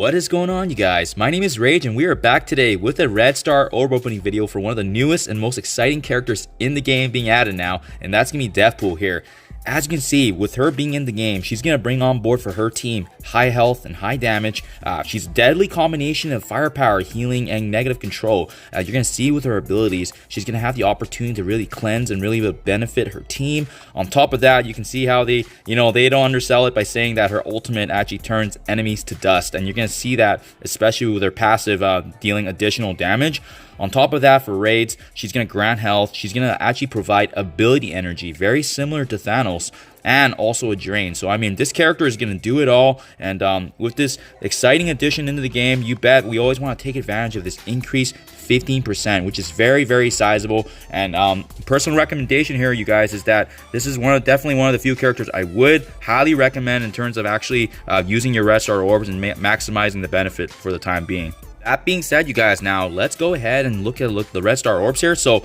What is going on, you guys? My name is Rage and we are back today with a red star orb opening video for one of the newest and most exciting characters in the game being added now, and that's gonna be Deathpool here. As you can see, with her being in the game, she's going to bring on board for her team high health and high damage. She's a deadly combination of firepower, healing, and negative control. You're going to see with her abilities, she's going to have the opportunity to really cleanse and really benefit her team. On top of that, you can see how they don't undersell it by saying that her ultimate actually turns enemies to dust. And you're going to see that, especially with her passive dealing additional damage. On top of that, for raids, she's going to grant health. She's going to actually provide ability energy, very similar to Thanos, and also a drain. So, I mean, this character is going to do it all. And with this exciting addition into the game, you bet we always want to take advantage of this increased 15%, which is very, very sizable. And personal recommendation here, you guys, is that this is definitely one of the few characters I would highly recommend in terms of actually using your red star orbs and maximizing the benefit for the time being. That being said, you guys, now let's go ahead and look at the red star orbs here. So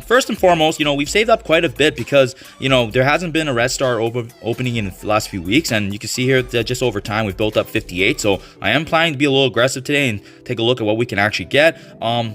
first and foremost, we've saved up quite a bit because there hasn't been a red star opening in the last few weeks, and you can see here that just over time we've built up 58. So I am planning to be a little aggressive today and take a look at what we can actually get.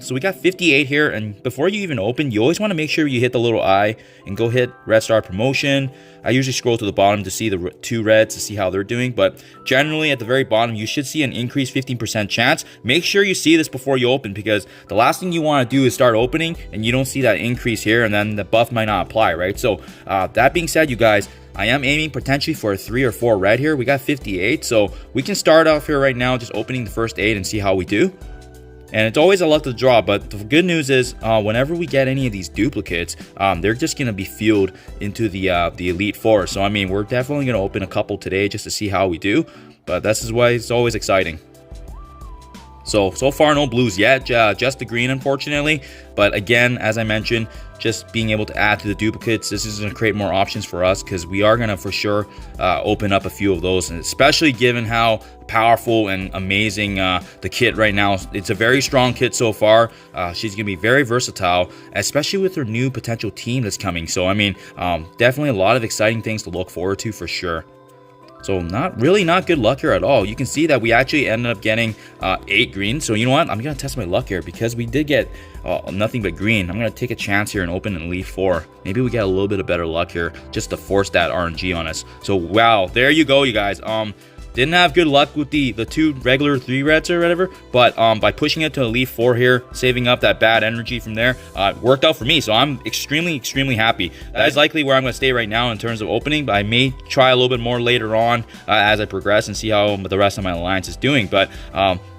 So we got 58 here, and before you even open, you always want to make sure you hit the little eye and go hit red star promotion. I usually scroll to the bottom to see the two reds to see how they're doing, but generally at the very bottom you should see an increased 15% chance. Make sure you see this before you open, because the last thing you want to do is start opening and you don't see that increase here, and then the buff might not apply, right? So that being said, you guys, I am aiming potentially for a 3 or 4 red here. We got 58, so we can start off here right now just opening the first 8 and see how we do. And it's always a luck to draw, but the good news is whenever we get any of these duplicates, they're just going to be fueled into the Elite Four. So, I mean, we're definitely going to open a couple today just to see how we do, but this is why it's always exciting. So far, no blues yet, just the green, unfortunately. But again, as I mentioned, just being able to add to the duplicates, this is going to create more options for us, because we are going to for sure open up a few of those, and especially given how powerful and amazing the kit right now. It's a very strong kit so far. She's going to be very versatile, especially with her new potential team that's coming. So, I mean, definitely a lot of exciting things to look forward to for sure. So not good luck here at all. You can see that we actually ended up getting 8 green. So you know what? I'm going to test my luck here, because we did get nothing but green. I'm going to take a chance here and open an Elite 4. Maybe we get a little bit of better luck here just to force that RNG on us. So wow, there you go, you guys. Didn't have good luck with the 2 regular 3 reds or whatever, but by pushing it to Elite 4 here, saving up that bad energy from there, worked out for me. So I'm extremely happy. That is likely where I'm going to stay right now in terms of opening, but I may try a little bit more later on as I progress and see how the rest of my alliance is doing. But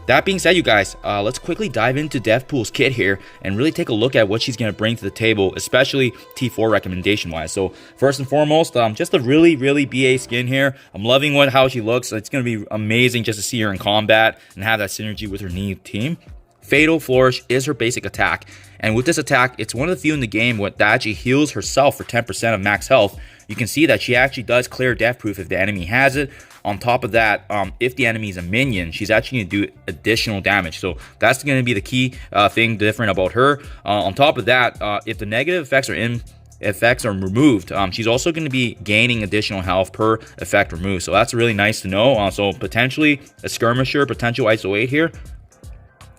that being said, you guys, let's quickly dive into Deathpool's kit here and really take a look at what she's going to bring to the table, especially T4 recommendation wise. So first and foremost, just a really BA skin here. I'm loving how she looks. It's going to be amazing just to see her in combat and have that synergy with her new team. Fatal Flourish is her basic attack, and with this attack, it's one of the few in the game that actually heals herself for 10% of max health. You can see that she actually does clear death proof if the enemy has it. On top of that, if the enemy is a minion, she's actually going to do additional damage. So that's going to be the key thing different about her. On top of that, if the negative effects are removed, she's also going to be gaining additional health per effect removed. So that's really nice to know. So potentially a skirmisher, potential ISO 8 here.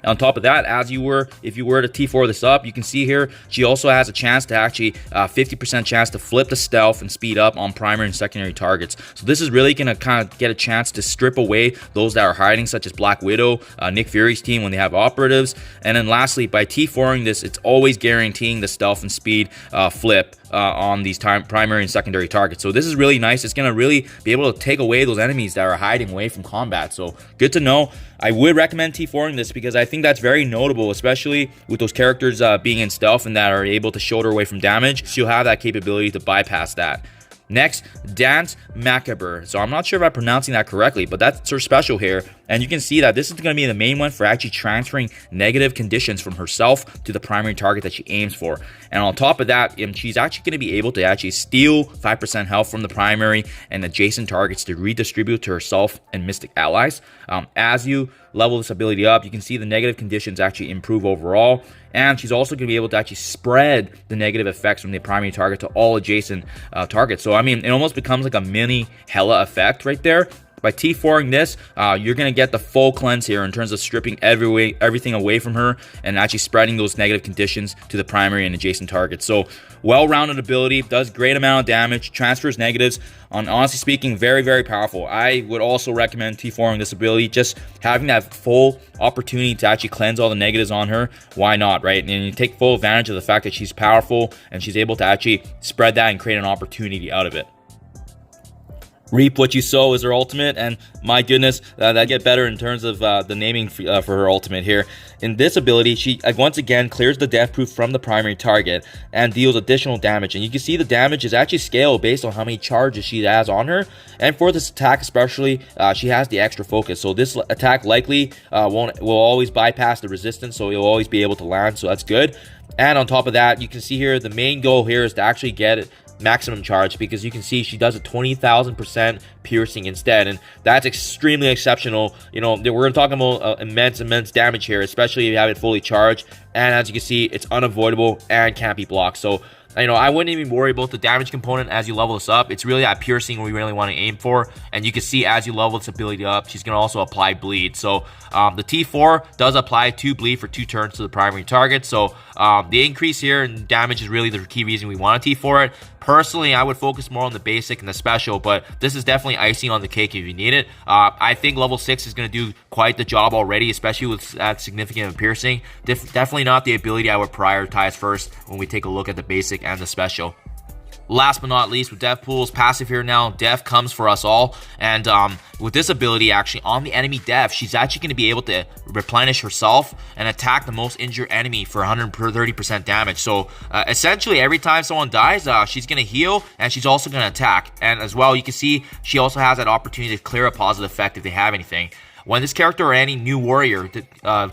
On top of that, if you were to T4 this up, you can see here she also has a chance to actually 50% chance to flip the stealth and speed up on primary and secondary targets. So this is really going to kind of get a chance to strip away those that are hiding, such as Black Widow, Nick Fury's team when they have operatives. And then lastly, by T4ing this, it's always guaranteeing the stealth and speed flip on these primary and secondary targets. So this is really nice. It's going to really be able to take away those enemies that are hiding away from combat. So good to know. I would recommend T4ing this, because I think that's very notable, especially with those characters being in stealth and that are able to shoulder away from damage. She'll have that capability to bypass that. Next, Dance Macabre. So I'm not sure if I'm pronouncing that correctly, but that's her special here. And you can see that this is going to be the main one for actually transferring negative conditions from herself to the primary target that she aims for. And on top of that, she's actually going to be able to actually steal 5% health from the primary and adjacent targets to redistribute to herself and Mystic allies. As you level this ability up, you can see the negative conditions actually improve overall. And she's also going to be able to actually spread the negative effects from the primary target to all adjacent targets. So, I mean, it almost becomes like a mini Hela effect right there. By T4ing this, you're going to get the full cleanse here in terms of stripping everything away from her and actually spreading those negative conditions to the primary and adjacent targets. So, well-rounded ability, does great amount of damage, transfers negatives. Honestly speaking, very, very powerful. I would also recommend T4ing this ability, just having that full opportunity to actually cleanse all the negatives on her. Why not, right? And you take full advantage of the fact that she's powerful and she's able to actually spread that and create an opportunity out of it. Reap what you sow is her ultimate, and my goodness, that get better in terms of the naming for her ultimate here. In this ability, she once again clears the death proof from the primary target and deals additional damage. And you can see the damage is actually scaled based on how many charges she has on her. And for this attack especially, she has the extra focus. So this attack likely will always bypass the resistance, so you'll always be able to land, so that's good. And on top of that, you can see here, the main goal here is to actually get it maximum charge, because you can see she does a 20,000% piercing instead, and that's extremely exceptional. You know, we're going to talk about immense damage here, especially if you have it fully charged. And as you can see, it's unavoidable and can't be blocked. So, you know, I wouldn't even worry about the damage component as you level this up. It's really that piercing we really want to aim for. And you can see as you level this ability up, she's going to also apply bleed. So the T4 does apply 2 bleed for 2 turns to the primary target. So the increase here in damage is really the key reason we want to T4 it. Personally, I would focus more on the basic and the special, but this is definitely icing on the cake if you need it. I think level 6 is going to do quite the job already, especially with that significant piercing. Definitely not the ability I would prioritize first when we take a look at the basic and the special. Last but not least, with Deathpool's passive here now, Death comes for us all. And with this ability, actually, on the enemy Death, she's actually going to be able to replenish herself and attack the most injured enemy for 130% damage. So essentially, every time someone dies, she's going to heal, and she's also going to attack. And as well, you can see she also has that opportunity to clear a positive effect if they have anything. When this character or any new warrior,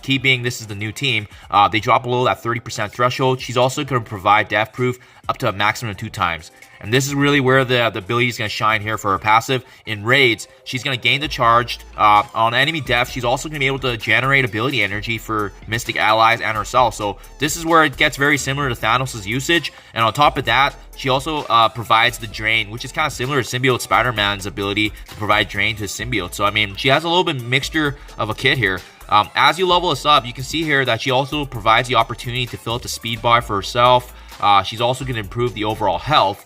key being this is the new team, they drop below that 30% threshold, she's also going to provide death proof up to a maximum of 2 times. And this is really where the ability is going to shine here for her passive. In raids, she's going to gain the charge. On enemy death, she's also going to be able to generate ability energy for Mystic allies and herself. So this is where it gets very similar to Thanos' usage. And on top of that, she also provides the drain, which is kind of similar to Symbiote Spider-Man's ability to provide drain to his symbiote. So I mean, she has a little bit mixture of a kit here. As you level this up, you can see here that she also provides the opportunity to fill up the speed bar for herself. She's also going to improve the overall health.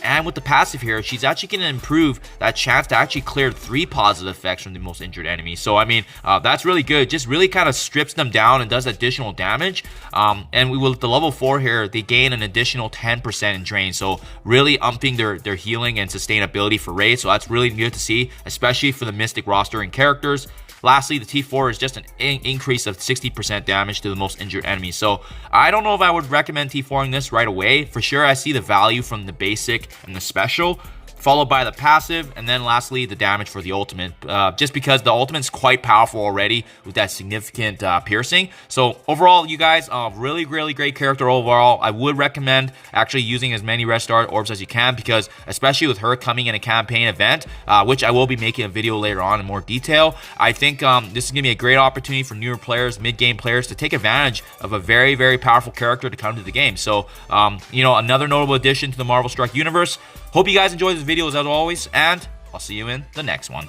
And with the passive here, she's actually going to improve that chance to actually clear 3 positive effects from the most injured enemy. So, I mean, that's really good. Just really kind of strips them down and does additional damage. And with the level 4 here, they gain an additional 10% in drain. So, really umping their healing and sustainability for raid. So, that's really good to see, especially for the Mystic roster and characters. Lastly, the T4 is just an increase of 60% damage to the most injured enemy. So I don't know if I would recommend T4ing this right away. For sure, I see the value from the basic and the special, followed by the passive, and then lastly the damage for the ultimate, just because the ultimate's quite powerful already with that significant piercing. So overall, you guys, really great character overall. I would recommend actually using as many red star orbs as you can, because especially with her coming in a campaign event, which I will be making a video later on in more detail, I think this is gonna be a great opportunity for newer players, mid-game players, to take advantage of a very powerful character to come to the game. So you know, another notable addition to the Marvel Strike universe. Hope you guys enjoyed this video as always, and I'll see you in the next one.